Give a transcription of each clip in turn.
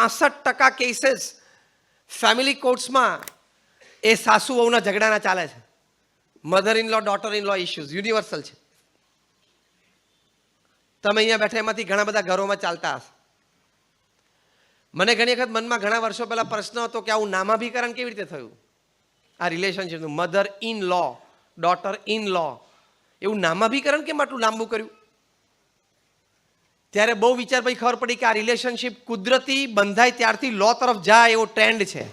65% cases family કોર્ટ્સમાં એ સાસુ વહુના ઝઘડાના ચાલે છે. Mother in law daughter in law issues universal છે. તમે અહીંયા બેઠા એમાંથી ઘણા બધા ઘરોમાં ચાલતા હશે. મને ઘણી વખત મનમાં ઘણા વર્ષો પહેલા પ્રશ્ન હતો કે આવું નામાભીકરણ કેવી રીતે થયું આ રિલેશનશીપનું. Mother in law daughter in law એવું નામાભીકરણ કેમ આટલું લાંબુ કર્યું? ત્યારે બહુ વિચાર પછી ખબર પડી કે આ રિલેશનશીપ કુદરતી બંધાય ત્યારથી લો તરફ જાય એવો ટ્રેન્ડ છે.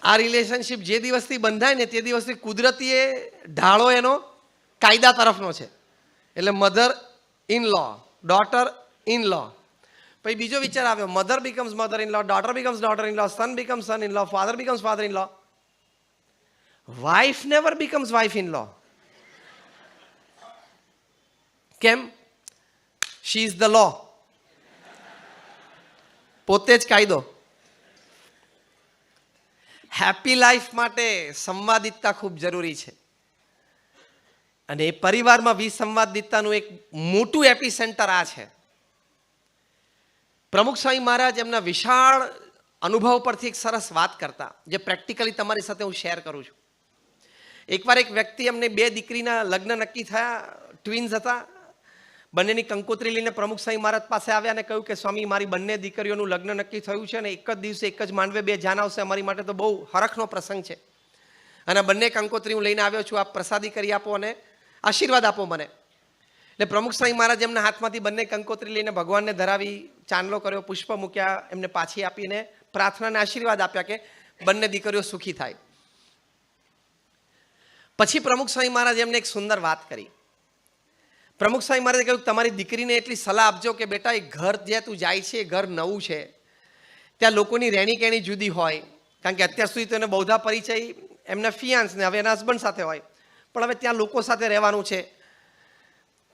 આ રિલેશનશીપ જે દિવસથી બંધાય ને તે દિવસથી કુદરતી એ ઢાળો એનો કાયદા તરફનો છે. એટલે mother in law daughter in law. પછી બીજો વિચાર આવ્યો, mother becomes mother in law, daughter becomes daughter in law, son becomes son in law, father becomes father in law. Wife never becomes wife in law. કેમ? She is the law. પોતે જ કાયદો. Happy life માટે સંવાદિતતા ખૂબ જરૂરી છે. અને એ પરિવારમાં વિસંવાદિતતાનું એક મોટું એપી સેન્ટર આ છે. પ્રમુખ સ્વામી મહારાજ એમના વિશાળ અનુભવ પરથી એક સરસ વાત કરતા, જે પ્રેક્ટિકલી તમારી સાથે હું શેર કરું છું. એકવાર એક વ્યક્તિ એમને 2 દીકરીના લગ્ન નક્કી થયા, ટ્વિન્સ હતા. બંનેની કંકોત્રી લઈને પ્રમુખ સ્વામી મહારાજ પાસે આવ્યા અને કહ્યું કે સ્વામી, મારી બંને દીકરીઓનું લગ્ન નક્કી થયું છે અને એક જ દિવસે એક જ માંડવે 2 જાન આવશે. અમારી માટે તો બહુ હરખનો પ્રસંગ છે અને બંને કંકોત્રી હું લઈને આવ્યો છું. આપ પ્રસાદી કરી આપો અને આશીર્વાદ આપો મને. એટલે પ્રમુખ સ્વામી મહારાજ એમના હાથમાંથી બંને કંકોત્રી લઈને ભગવાનને ધરાવી, ચાંદલો કર્યો, પુષ્પ મૂક્યા, એમને પાછી આપીને પ્રાર્થનાને આશીર્વાદ આપ્યા કે બંને દીકરીઓ સુખી થાય. પછી પ્રમુખ સ્વામી મહારાજ એમને એક સુંદર વાત કરી. પ્રમુખ સ્વામી મહારાજે કહ્યું, તમારી દીકરીને એટલી સલાહ આપજો કે બેટા, એ ઘર જે તું જાય છે એ ઘર નવું છે, ત્યાં લોકોની રહેણી કહેણી જુદી હોય. કારણ કે અત્યાર સુધી તો એને બૌદ્ધા પરિચય એમના ફિયાન્સ ને હવે એના હસબન્ડ સાથે હોય, પણ હવે ત્યાં લોકો સાથે રહેવાનું છે.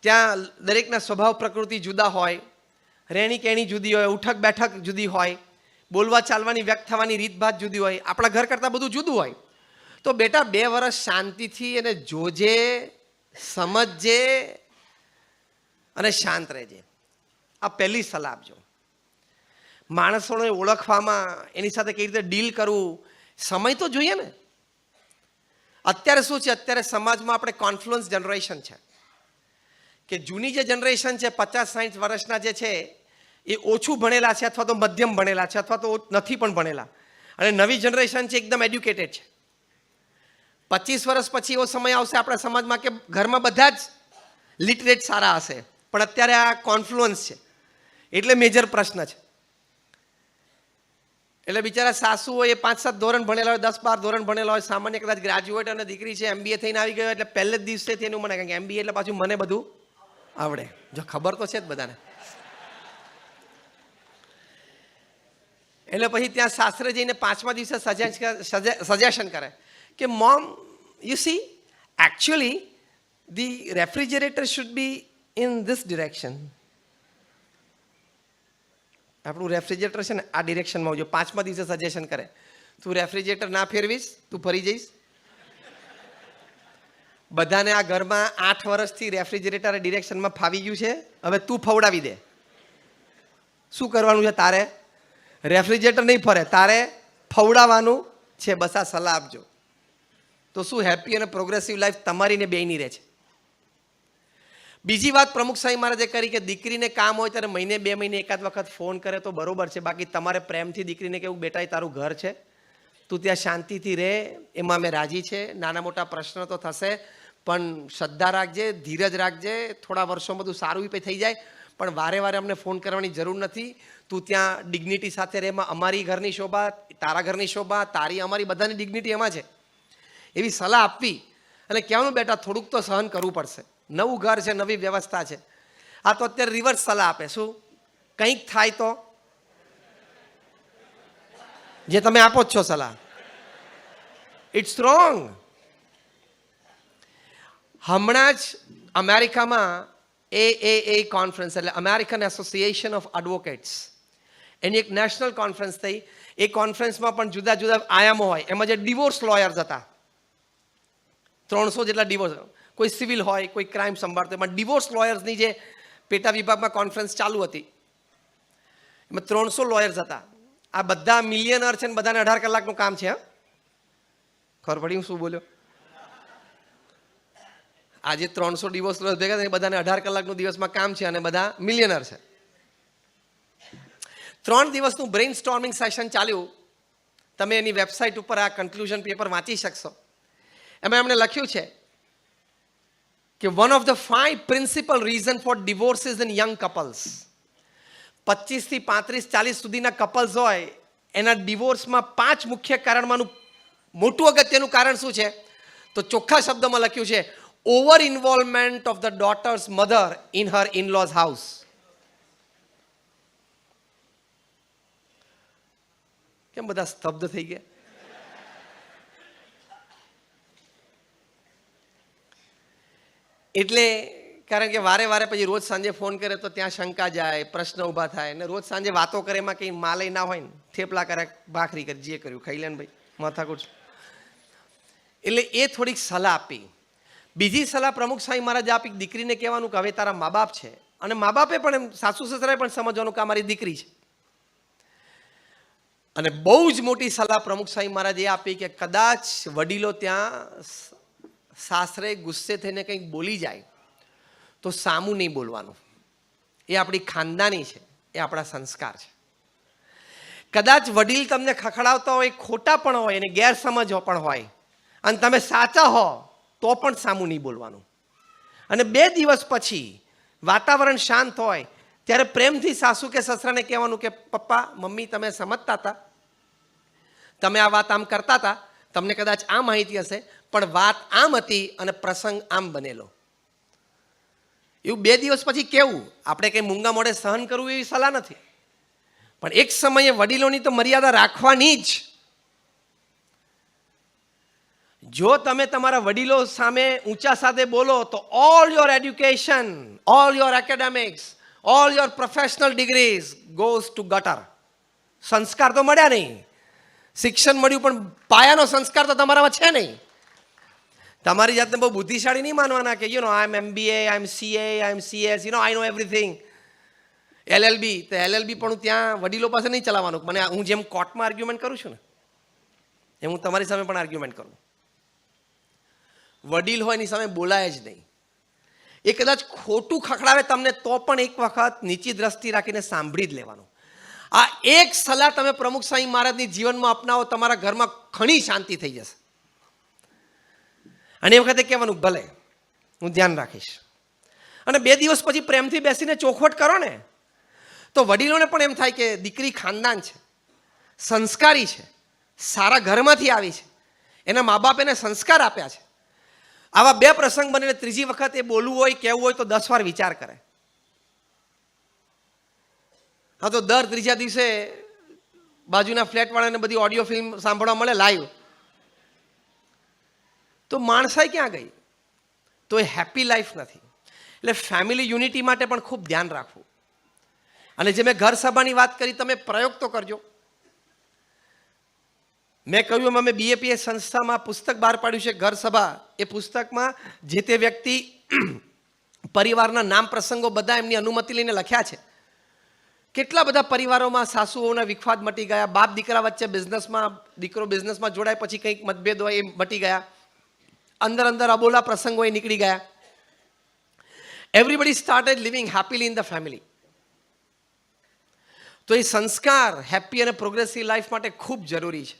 ત્યાં દરેકના સ્વભાવ પ્રકૃતિ જુદા હોય, રહેણી કહેણી જુદી હોય, ઉઠક બેઠક જુદી હોય, બોલવા ચાલવાની વ્યક્ત થવાની રીતભાત જુદી હોય, આપણા ઘર કરતાં બધું જુદું હોય. તો બેટા 2 વર્ષ શાંતિથી એને જોજે, સમજજે અને શાંત રહેજે. આ પહેલી સલાહ આપજો. માણસોને ઓળખવામાં, એની સાથે કેવી રીતે ડીલ કરવું, સમય તો જોઈએ ને. અત્યારે શું છે, અત્યારે સમાજમાં આપણે કોન્ફ્લુઅન્સ જનરેશન છે કે જૂની જે જનરેશન છે 50-60 વર્ષના જે છે એ ઓછું ભણેલા છે અથવા તો મધ્યમ ભણેલા છે અથવા તો નથી પણ ભણેલા, અને નવી જનરેશન છે એકદમ એડ્યુકેટેડ છે. 25 વર્ષ પછી એવો સમય આવશે આપણા સમાજમાં કે ઘરમાં બધા જ લિટરેટ સારા હશે, પણ અત્યારે આ કોન્ફ્લુઅન્સ છે એટલે મેજર પ્રશ્ન છે. એટલે બિચારા સાસુ હોય એ 5-7 ધોરણ ભણેલા હોય, 10-12 ધોરણ ભણેલા હોય, સામાન્ય કદાચ ગ્રેજ્યુએટ, અને દીકરી છે MBA થઈને આવી ગયો એટલે પહેલે જ દિવસેથી એનું મને, કારણ કે MBA એટલે પાછું મને બધું આવડે, જો ખબર તો છે જ બધાને. એટલે પછી ત્યાં સાસરે જઈને 5મા દિવસે સજેશન કરે કે mom, you C, actually the refrigerator should be in this direction. આપણું રેફ્રિજરેટર છે ને આ ડિરેક્શનમાં આવજો. 5મા દિવસે સજેશન કરે, તું રેફ્રિજરેટર ના ફેરવીશ, તું ફરી જઈશ. બધાને આ ઘરમાં 8 વર્ષથી રેફ્રિજરેટર ડિરેક્શનમાં ફાવી ગયું છે, હવે તું ફવડાવી દે. શું કરવાનું છે તારે? રેફ્રિજરેટર નહીં ફરે, તારે ફવડાવવાનું છે. બસ આ સલાહ આપજો. તો શું હેપી અને પ્રોગ્રેસિવ લાઈફ તમારી ને બેયની રહે છે. બીજી વાત પ્રમુખ સ્વામી મહારાજે કરી કે દીકરીને કામ હોય ત્યારે મહિને 2 મહિને એકાદ વખત ફોન કરે તો બરોબર છે, બાકી તમારે પ્રેમથી દીકરીને કેવું, બેટા એ તારું ઘર છે, તું ત્યાં શાંતિથી રહે, એમાં અમે રાજી છે. નાના મોટા પ્રશ્ન તો થશે પણ શ્રદ્ધા રાખજે, ધીરજ રાખજે, થોડા વર્ષોમાં બધું સારું થઈ જાય, પણ વારે વારે અમને ફોન કરવાની જરૂર નથી. તું ત્યાં ડિગ્નિટી સાથે રહે, એમાં અમારી ઘરની શોભા, તારા ઘરની શોભા, તારી અમારી બધાની ડિગ્નિટી એમાં છે. એવી સલાહ આપવી અને કહેવાનું, બેટા થોડુંક તો સહન કરવું પડશે, નવું ઘર છે, નવી વ્યવસ્થા છે. આ તો અત્યારે રિવર્સ સલાહ આપે. શું? કંઈક થાય તો, જે તમે આપો જ છો સલાહ, ઇટ્સ રોંગ. હમણાં જ અમેરિકામાં AAA કોન્ફરન્સ, એટલે અમેરિકન એસોસિએશન ઓફ એડવોકેટ્સ, એની એક નેશનલ કોન્ફરન્સ થઈ. એ કોન્ફરન્સમાં પણ જુદા જુદા આયામો હોય. એમાં જે ડિવોર્સ લોયર્સ હતા, 300 જેટલા ડિવોર્સ, કોઈ સિવિલ હોય, કોઈ ક્રાઇમ સંભાળતો, એમાં ડિવોર્સ લોયર્સની જે પેટા વિભાગમાં કોન્ફરન્સ ચાલુ હતી, એમાં 300 લોયર્સ હતા. આ બધા મિલિયનર છે ને બધાને 18 કલાકનું કામ છે. ખબર પડી હું શું બોલ્યો? આજે 300 ડિવોર્સ લોયર્સ ભેગા થઈને બધાને 18 કલાકનું દિવસમાં કામ છે અને બધા મિલિયનર છે. 3 દિવસનું બ્રેઇન સ્ટોર્મિંગ સેશન ચાલ્યું. તમે એની વેબસાઇટ ઉપર આ કન્ક્લુઝન પેપર વાંચી શકશો. એમાં એમણે લખ્યું છે કે one of the 5 principal reason four ડિવોર્સિસ in young couples, 25 થી 35 40 સુધીના કપલ્સ હોય એના ડિવોર્સમાં 5 મુખ્ય કારણમાંનું મોટું અગત્યનું કારણ શું છે? તો ચોખ્ખા શબ્દમાં લખ્યું છે over involvement of the daughter's mother in her in-lose house. કેમ બધા સ્તબ્ધ થઈ ગયા? એટલે કારણ કે વારે વારે પછી રોજ સાંજે ફોન કરે તો ત્યાં શંકા જાય, પ્રશ્ન ઊભા થાય, ને રોજ સાંજે વાતો કરે એમાં કંઈ માલય ના હોય ને, થેપલા કરે, ભાખરી કરે, જે કર્યું ખાઈ લે ને ભાઈ, માથાકૂટ. એટલે એ થોડીક સલાહ આપી. બીજી સલાહ પ્રમુખ સ્વામી મહારાજે આપી, દીકરીને કહેવાનું કે હવે તારા મા બાપ છે, અને મા બાપે પણ એમ સાસુ સસરાએ પણ સમજવાનું કે આ મારી દીકરી છે. અને બહુ જ મોટી સલાહ પ્રમુખ સ્વામી મહારાજે એ આપી કે કદાચ વડીલો ત્યાં સાસરે ગુસ્સે થઈને કંઈક બોલી જાય તો સામું નહીં બોલવાનું. એ આપણી ખાનદાની છે, એ આપણા સંસ્કાર છે. કદાચ વડીલ તમને ખખડાવતા હોય, ખોટા પણ હોય અને ગેરસમજ પણ હોય, અને તમે સાચા હો તો પણ સામું નહીં બોલવાનું. અને 2 દિવસ પછી વાતાવરણ શાંત હોય ત્યારે પ્રેમથી સાસુ કે સસરાને કહેવાનું કે પપ્પા મમ્મી તમે સમજતા હતા, તમે આ વાત આમ કરતા હતા, તમને કદાચ આ માહિતી હશે, પણ વાત આમ હતી અને પ્રસંગ આમ બનેલો. એવું 2 દિવસ પછી કેવું? આપણે કંઈ મૂંગા મોઢે સહન કરવું એવી સલાહ નથી, પણ એક સમયે વડીલોની તો મર્યાદા રાખવાની જ. જો તમે તમારા વડીલો સામે ઊંચા સાથે બોલો તો all your education, all your academics, all your professional degrees goes to ગટર. સંસ્કાર તો મળ્યા નહીં, શિક્ષણ મળ્યું પણ પાયાનો સંસ્કાર તો તમારામાં છે નહીં. તમારી જાતને બહુ બુદ્ધિશાળી નહીં માનવાના કે આઈ એમ MBA, આઈ એમ CA, આઈ એમ CS, આઈ નો એવરીથિંગ. LLB, તો LLB પણ હું ત્યાં વડીલો પાસે નહીં ચલાવવાનું. મને હું જેમ કોર્ટમાં આર્ગ્યુમેન્ટ કરું છું ને એમ હું તમારી સામે પણ આર્ગ્યુમેન્ટ કરું. વડીલ હોય એની સામે બોલાય જ નહીં. એ કદાચ ખોટું ખખડાવે તમને તો પણ એક વખત નીચી દ્રષ્ટિ રાખીને સાંભળી જ લેવાનું. આ એક સલાહ તમે પ્રમુખ સ્વામી મહારાજની જીવનમાં અપનાવો, તમારા ઘરમાં ઘણી શાંતિ થઈ જશે. અને એ વખતે કહેવાનું ભલે હું ધ્યાન રાખીશ. અને 2 દિવસ પછી પ્રેમથી બેસીને ચોખવટ કરો ને તો વડીલોને પણ એમ થાય કે દીકરી ખાનદાન છે, સંસ્કારી છે, સારા ઘરમાંથી આવી છે, એના મા બાપ એને સંસ્કાર આપ્યા છે. આવા 2 પ્રસંગ બને ત્રીજી વખત એ બોલવું હોય, કહેવું હોય તો 10 વાર વિચાર કરે. હા તો દર ત્રીજા દિવસે બાજુના ફ્લેટવાળાને બધી ઓડિયો ફિલ્મ સાંભળવા મળે લાઈવ, તો માણસાઈ ક્યાં ગઈ? તો એ હેપી લાઈફ નથી. એટલે ફેમિલી યુનિટી માટે પણ ખૂબ ધ્યાન રાખવું. અને જે મેં ઘર સભાની વાત કરી, તમે પ્રયોગ તો કરજો. મેં કહ્યું એમ અમે BAPS સંસ્થામાં પુસ્તક બહાર પાડ્યું છે ઘર સભા. એ પુસ્તકમાં જે તે વ્યક્તિ પરિવારના નામ પ્રસંગો બધા એમની અનુમતિ લઈને લખ્યા છે. કેટલા બધા પરિવારોમાં સાસુઓના વિખવાદ મટી ગયા, બાપ દીકરા વચ્ચે દીકરો બિઝનેસમાં જોડાય પછી કંઈક મતભેદ હોય એ મટી ગયા, અંદર અંદર અબોલા પ્રસંગો એ નીકળી ગયા. Everybody started living happily in the family. તો એ સંસ્કાર હેપી અને પ્રોગ્રેસિવ લાઈફ માટે ખૂબ જરૂરી છે.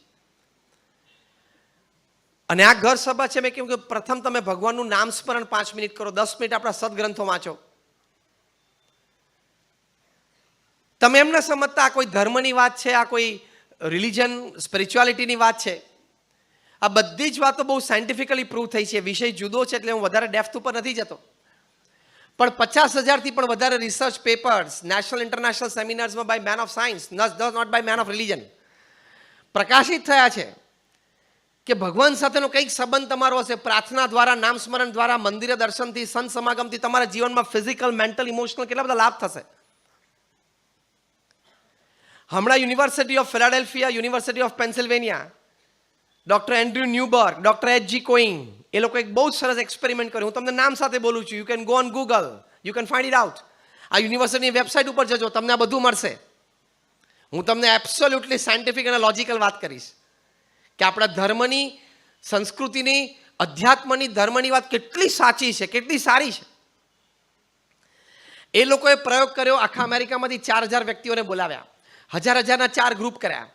અને આ ઘર સભા છે, મેં કહ્યું કે પ્રથમ તમે ભગવાનનું નામ સ્મરણ 5 મિનિટ કરો, 10 મિનિટ આપણા સદગ્રંથો વાંચો. તમે એમ ન સમજતા આ કોઈ ધર્મની વાત છે, આ કોઈ રિલિજન સ્પિરિચ્યુઆલિટીની વાત છે. આ બધી જ વાતો બહુ સાયન્ટિફિકલી પ્રૂવ થઈ છે. વિષય જુદો છે એટલે હું વધારે ડેપ્થ ઉપર નથી જતો, પણ 50,000થી પણ વધારે રિસર્ચ પેપર્સ નેશનલ ઇન્ટરનેશનલ સેમિનાર્સમાં by men of science, not by men of religion, પ્રકાશિત થયા છે કે ભગવાન સાથેનો કંઈક સંબંધ તમારો હશે. પ્રાર્થના દ્વારા, નામ સ્મરણ દ્વારા, મંદિરે દર્શનથી, સંત સમાગમથી તમારા જીવનમાં ફિઝિકલ, મેન્ટલ, ઇમોશનલ કેટલા બધા લાભ થશે. હમણાં university of Philadelphia, university of Pennsylvania, doctor Andrew Newberg, doctor H.G. Koenig, એ લોકો એક બહુ સરસ એક્સપેરિમેન્ટ કર્યું. હું તમને નામ સાથે બોલું છું, you can go on Google, you can find it out. આ યુનિવર્સિટીની વેબસાઇટ ઉપર જજો, તમને આ બધું મળશે. હું તમને એબ્સોલ્યુટલી સાયન્ટિફિક અને લોજિકલ વાત કરીશ કે આપણા ધર્મની, સંસ્કૃતિની, અધ્યાત્મની, ધર્મની વાત કેટલી સાચી છે, કેટલી સારી છે. એ લોકોએ પ્રયોગ કર્યો. આખા અમેરિકામાંથી 4,000 વ્યક્તિઓને બોલાવ્યા, હજારના 4 ગ્રુપ કર્યા.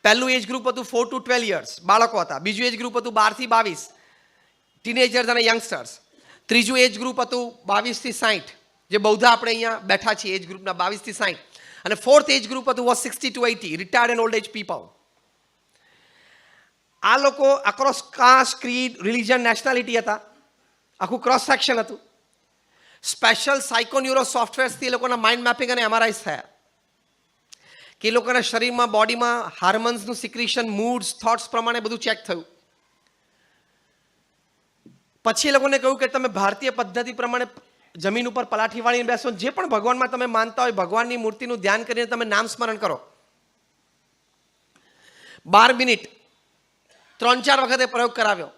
પહેલું એજ ગ્રુપ હતું 4 to 12 યર્સ, બાળકો હતા. બીજું એજ ગ્રુપ હતું 12 થી 22, ટીનેજર્સ અને યંગસ્ટર્સ. ત્રીજું એજ ગ્રુપ હતું 22 થી 60, જે બૌદ્ધા આપણે અહીંયા બેઠા છીએ એજ ગ્રુપના 22 થી 60. અને ફોર્થ એજ ગ્રુપ હતું 60 to 80, retired and old age people. આ લોકો across caste, creed, religion, nationality હતા. આખું ક્રોસ સેક્શન હતું. સ્પેશિયલ સાયકોન્યુરો સોફ્ટવેર્સથી એ લોકોના માઇન્ડ મેપિંગ અને એમઆરઆઈસ થયા કે એ લોકોના શરીરમાં, બોડીમાં હાર્મોન્સનું સિક્રેશન, મૂડ્સ, થોટ્સ પ્રમાણે બધું ચેક થયું. પછી એ લોકોને કહ્યું કે તમે ભારતીય પદ્ધતિ પ્રમાણે જમીન ઉપર પલાઠી વાળીને બેસો, જે પણ ભગવાનમાં તમે માનતા હોય ભગવાનની મૂર્તિનું ધ્યાન કરીને તમે નામ સ્મરણ કરો. 12 મિનિટ 3-4 વખતે પ્રયોગ કરાવ્યો.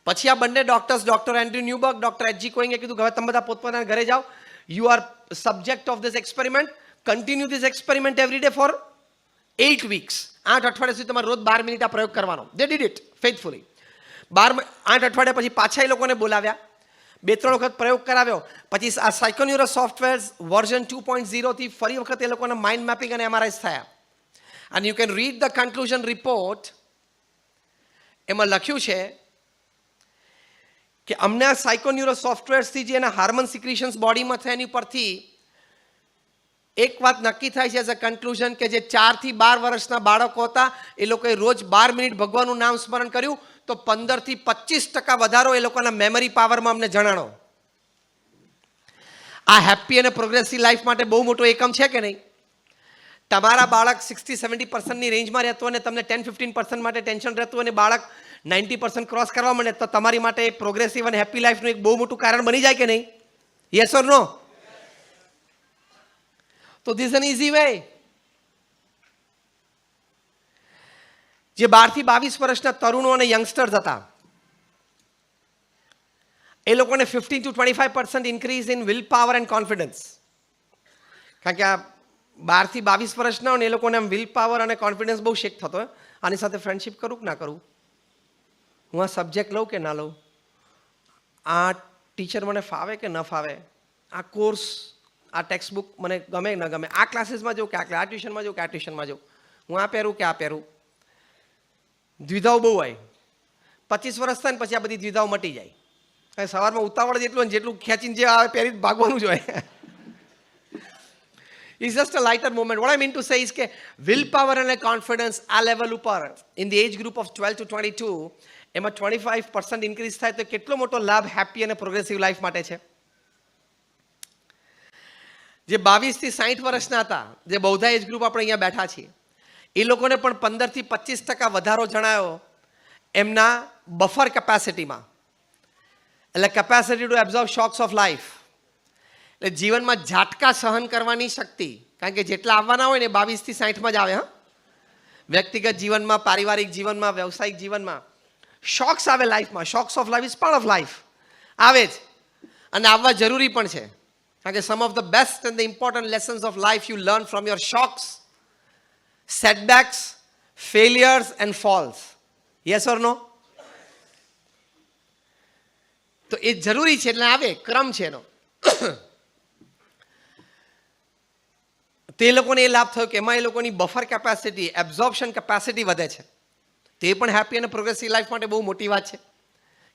પછી આ બંને doctors, doctor Andrew Newberg, doctor H G. કોઈંગે કીધું કે હવે તમે બધા પોતપોતાના ઘરે જાઓ. You are subject of this experiment. Continue this experiment every day for 8 weeks. 8 અઠવાડિયા સુધી તમારે રોજ 12 મિનિટ આ પ્રયોગ કરવાનો. They did it faithfully. 8 અઠવાડિયા પછી પાછા એ લોકોને બોલાવ્યા, 2-3 વખત પ્રયોગ કરાવ્યો. પછી આ સાયકોન્યુરો સોફ્ટવેર વર્ઝન 2.0 થી ફરી વખત એ લોકોના માઇન્ડ મેપિંગ અને એમઆરઆઈસ થયા. અને you can read the conclusion report. એમાં લખ્યું છે કે અમને આ સાયકોન્યુરો સોફ્ટવેર્સથી જે એના હાર્મોન સિક્રેશન્સ બોડીમાં થાય એની પરથી એક વાત નક્કી થાય છે એઝ અ કન્ક્લુઝન કે જે 4 થી 12 વર્ષના બાળકો હતા એ લોકોએ રોજ 12 મિનિટ ભગવાનનું નામ સ્મરણ કર્યું તો 15 થી 25% વધારો એ લોકોના મેમરી પાવરમાં અમને જણાણો. આ હેપી અને પ્રોગ્રેસિવ લાઈફ માટે બહુ મોટો એકમ છે કે નહીં? તમારા બાળક 60-70% રેન્જમાં રહેતું અને તમને 10-15% માટે ટેન્શન રહેતું અને બાળક 90% ક્રોસ કરવા માંડે તો તમારી માટે પ્રોગ્રેસિવ અને હેપી લાઈફનું એક બહુ મોટું કારણ બની જાય કે નહીં? Yes or no? તો ધીસ એન ઇઝી વે. જે 12 થી 22 વર્ષના તરુણો અને યંગસ્ટર્સ હતા એ લોકોને 15 to 25% increase in will power and confidence. કારણ કે આ 12 થી 22 વર્ષના હોય ને એ લોકોને આમ વિલ પાવર અને કોન્ફિડન્સ બહુ શેક થતો હોય. આની સાથે ફ્રેન્ડશિપ કરું કે ના કરું? હું આ સબ્જેક્ટ લઉં કે ના લઉં? આ ટીચર મને ફાવે કે ન ફાવે? આ કોર્સ, આ ટેક્સ્ટ બુક મને ગમે ન ગમે? આ ક્લાસીસમાં જવું કે આ ટ્યુશનમાં જવું કે આ ટ્યુશનમાં જવું? હું આ પહેરું કે આ પહેરું? દ્વિધાઓ બહુ હોય. 25 વર્ષ થાય ને પછી આ બધી દ્વિધાઓ મટી જાય. સવારમાં ઉતાવળ જેટલું ખેંચીને જે આવે પહેરી ભાગવાનું જ હોય. It's just a lighter moment. What I mean to say is કે willpower અને confidence આ લેવલ ઉપર in the age group of 12 to 22 એમાં 25% ઇન્ક્રીઝ થાય તો કેટલો મોટો લાભ હેપી અને પ્રોગ્રેસિવ લાઈફ માટે છે. જે 22 થી 60 વર્ષના હતા, જે બૌદ્ધા એજ ગ્રુપ આપણે અહીંયા બેઠા છીએ, એ લોકોને પણ 15 થી 25% વધારો જણાયો એમના બફર કેપેસિટીમાં. એટલે capacity two absorb shocks of life. એટલે જીવનમાં ઝાટકા સહન કરવાની શક્તિ. કારણ કે જેટલા આવવાના હોય ને 22 થી 60માં જ આવે. હા, વ્યક્તિગત જીવનમાં, પારિવારિક જીવનમાં, વ્યવસાયિક જીવનમાં શોક્સ આવે લાઈફમાં. Shocks of life is part of life. આવે જ અને આવવા જરૂરી પણ છે. કારણ કે some of the best and the important lessons of life you learn from your shocks, setbacks, failures and falls. Yes or no? તો એ જરૂરી છે. એટલે આવે, ક્રમ છે એનો. તે લોકોને એ લાભ થયો કે એમાં એ લોકોની બફર કેપેસિટી, એબ્ઝોર્પ્શન કેપેસિટી વધે છે. તે પણ હેપી અને પ્રોગ્રેસિવ લાઈફ માટે બહુ મોટી વાત છે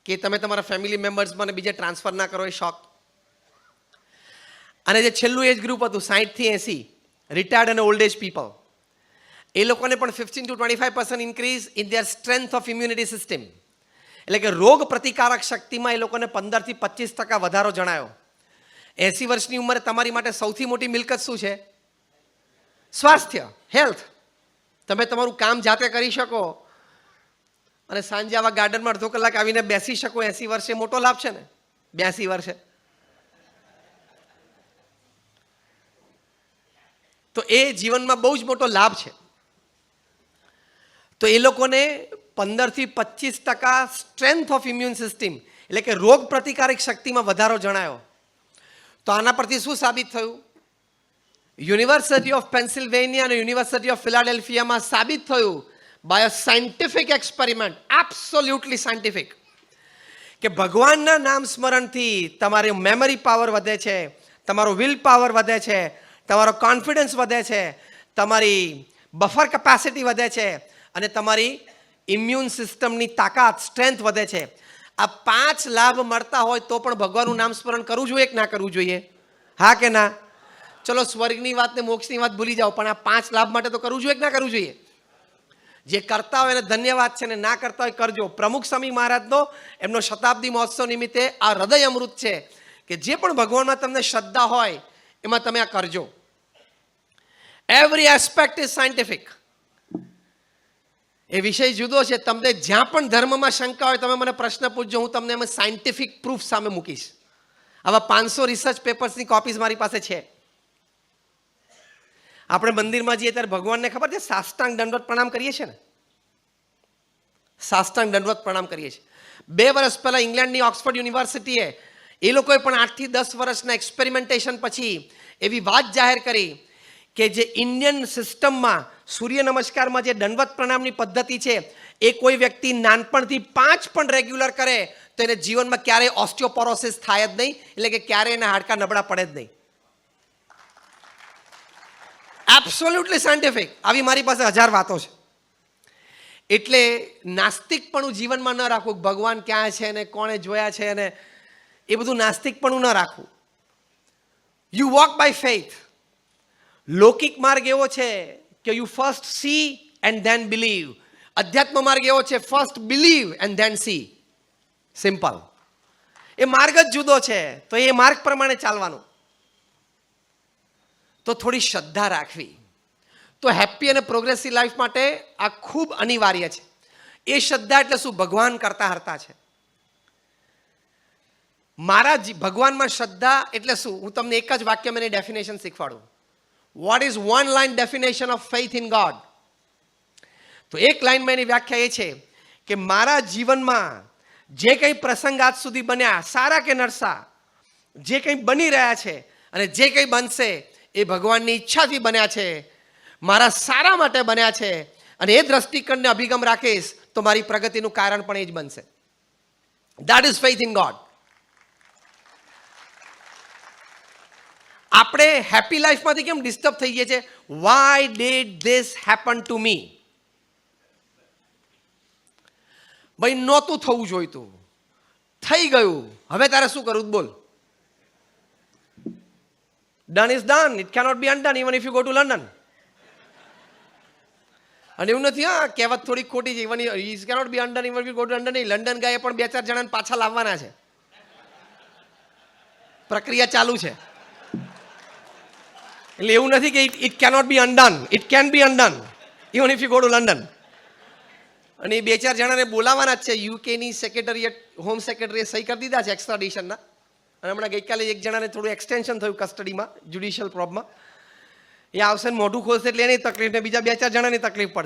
કે તમે તમારા ફેમિલી મેમ્બર્સમાં બીજે ટ્રાન્સફર ના કરો એ શોખ. અને જે છેલ્લું એજ ગ્રુપ હતું 60 થી 80, રિટાયર્ડ અને ઓલ્ડ એજ પીપલ, એ લોકોને પણ 15 to 25% increase in their strength of immunity system. એટલે કે રોગ પ્રતિકારક શક્તિમાં એ લોકોને 15 થી 25% વધારો જણાયો. 80 વર્ષની ઉંમરે તમારી માટે સૌથી મોટી મિલકત શું છે? સ્વાસ્થ્ય, હેલ્થ. તમે તમારું કામ જાતે કરી શકો અને સાંજે આવા ગાર્ડનમાં અડધો કલાક આવીને બેસી શકો. 80 વર્ષે મોટો લાભ છે ને? 82 વર્ષે તો એ જીવનમાં બહુ જ મોટો લાભ છે. તો એ લોકોને 15 થી 25% સ્ટ્રેન્થ ઓફ ઇમ્યુન સિસ્ટમ એટલે કે રોગ પ્રતિકારક શક્તિમાં વધારો જણાયો. તો આના પરથી શું સાબિત થયું? યુનિવર્સિટી ઓફ પેન્સિલ્વેનિયા અને યુનિવર્સિટી ઓફ ફિલાડેલ્ફિયામાં સાબિત થયું by a scientific experiment, absolutely scientific, કે ભગવાનના નામ સ્મરણથી તમારી મેમરી પાવર વધે છે, તમારો વિલ પાવર વધે છે, તમારો કોન્ફિડન્સ વધે છે, તમારી બફર કેપેસિટી વધે છે અને તમારી ઇમ્યુન સિસ્ટમની તાકાત, સ્ટ્રેન્થ વધે છે. આ 5 લાભ મળતા હોય તો પણ ભગવાનનું નામ સ્મરણ કરવું જોઈએ કે ના કરવું જોઈએ? હા કે ના? ચલો સ્વર્ગની વાત ને મોક્ષની વાત ભૂલી જાઓ, પણ આ 5 લાભ માટે તો કરવું જોઈએ કે ના કરવું જોઈએ? જે કરતા હોય એને ધન્યવાદ છે, ને ના કરતા હોય કરજો. પ્રમુખ સ્વામી મહારાજનો એમનો શતાબ્દી મહોત્સવ નિમિત્તે આ હૃદય અમૃત છે કે જે પણ ભગવાનમાં તમને શ્રદ્ધા હોય એમાં તમે આ કરજો. Every aspect is scientific. એ વિષય જુદો છે. તમને જ્યાં પણ ધર્મમાં શંકા હોય તમે મને પ્રશ્ન પૂછજો, હું તમને એમાં સાયન્ટિફિક પ્રૂફ સામે મૂકીશ. આવા 500 રિસર્ચ પેપર્સની કોપીઝ મારી પાસે છે. આપણે મંદિરમાં જઈએ ત્યારે ભગવાનને ખબર છે સાષ્ટાંગ દંડવત પ્રણામ કરીએ છીએ ને? સાષ્ટાંગ દંડવત પ્રણામ કરીએ છીએ. 2 વર્ષ પહેલા ઇંગ્લેન્ડની ઓક્સફર્ડ યુનિવર્સિટીએ એ લોકોએ પણ 8 થી 10 વર્ષના એક્સપેરિમેન્ટેશન પછી એવી વાત જાહેર કરી કે જે ઇન્ડિયન સિસ્ટમમાં સૂર્ય નમસ્કારમાં જે દંડવત પ્રણામની પદ્ધતિ છે એ કોઈ વ્યક્તિ નાનપણથી 5 પણ રેગ્યુલર કરે તો એને જીવનમાં ક્યારેય ઓસ્ટિયોપોરોસિસ થાય જ નહીં, એટલે કે ક્યારેય એના હાડકા નબળા પડે જ નહીં. Absolutely scientific. આવી મારી પાસે 1000 વાતો છે. એટલે નાસ્તિકપણું જીવનમાં ન રાખવું, ભગવાન ક્યાં છે ને કોણે જોયા છે ને એ બધું નાસ્તિકપણું ન રાખવું. You walk by faith. લૌકિક માર્ગ એવો છે કે you first see and then believe. અધ્યાત્મ માર્ગ એવો છે first believe and then see. Simple. એ માર્ગ જ જુદો છે, તો એ માર્ગ પ્રમાણે ચાલવાનું. તો થોડી શ્રદ્ધા રાખવી. તો હેપી અને પ્રોગ્રેસિવ લાઈફ માટે આ ખૂબ અનિવાર્ય છે. એ શ્રદ્ધા એટલે શું? ભગવાન કરતા હરતા છે. મારા ભગવાનમાં શ્રદ્ધા એટલે શું? હું તમને એક જ વાક્યમાં એની ડેફિનેશન શીખવાડું. What is one line definition of faith in God? તો એક લાઇનમાં એની વ્યાખ્યા એ છે કે મારા જીવનમાં જે કંઈ પ્રસંગ આજ સુધી બન્યા, સારા કે નરસા, જે કંઈ બની રહ્યા છે અને જે કંઈ બનશે એ ભગવાનની ઈચ્છાથી બન્યા છે, મારા સારા માટે બન્યા છે, અને એ દ્રષ્ટિકોણને અભિગમ રાખીશ તો મારી પ્રગતિનું કારણ પણ એ જ બનશે. That is faith in God. આપણે હેપી લાઈફમાંથી કેમ ડિસ્ટર્બ થઈ ગયા છે? Why did this happen to me? ભાઈ નહોતું થવું જોઈતું, થઈ ગયું, હવે તારે શું કરવું? બોલ. Done is done. It cannot be undone even if you go to London. અને એવું નથી, હા કહેવત થોડી ખોટી છે. even it cannot be undone even if you go to London. London ગયા પણ 2-4 જણાને પાછા લાવવાના છે. પ્રક્રિયા ચાલુ છે. એટલે એવું નથી કે it cannot be undone. It can be undone even if you go to London. અને 2-4 જણાને બોલાવવાના જ છે. યુકેની સેક્રેટરીએટ, હોમ સેક્રેટરીએ સહી કરી દીધા છે એક્સ્ટ્રાડિશનના. અને હમણાં ગઈકાલે એક જણાને થોડું એક્સટેન્શન થયું કસ્ટડીમાં, જ્યુડિશિયલ પ્રોબમાં. એ આવશે ને મોઢું ખોલશે એટલે એની તકલીફ, ને બીજા 2-4 જણાની તકલીફ પડશે.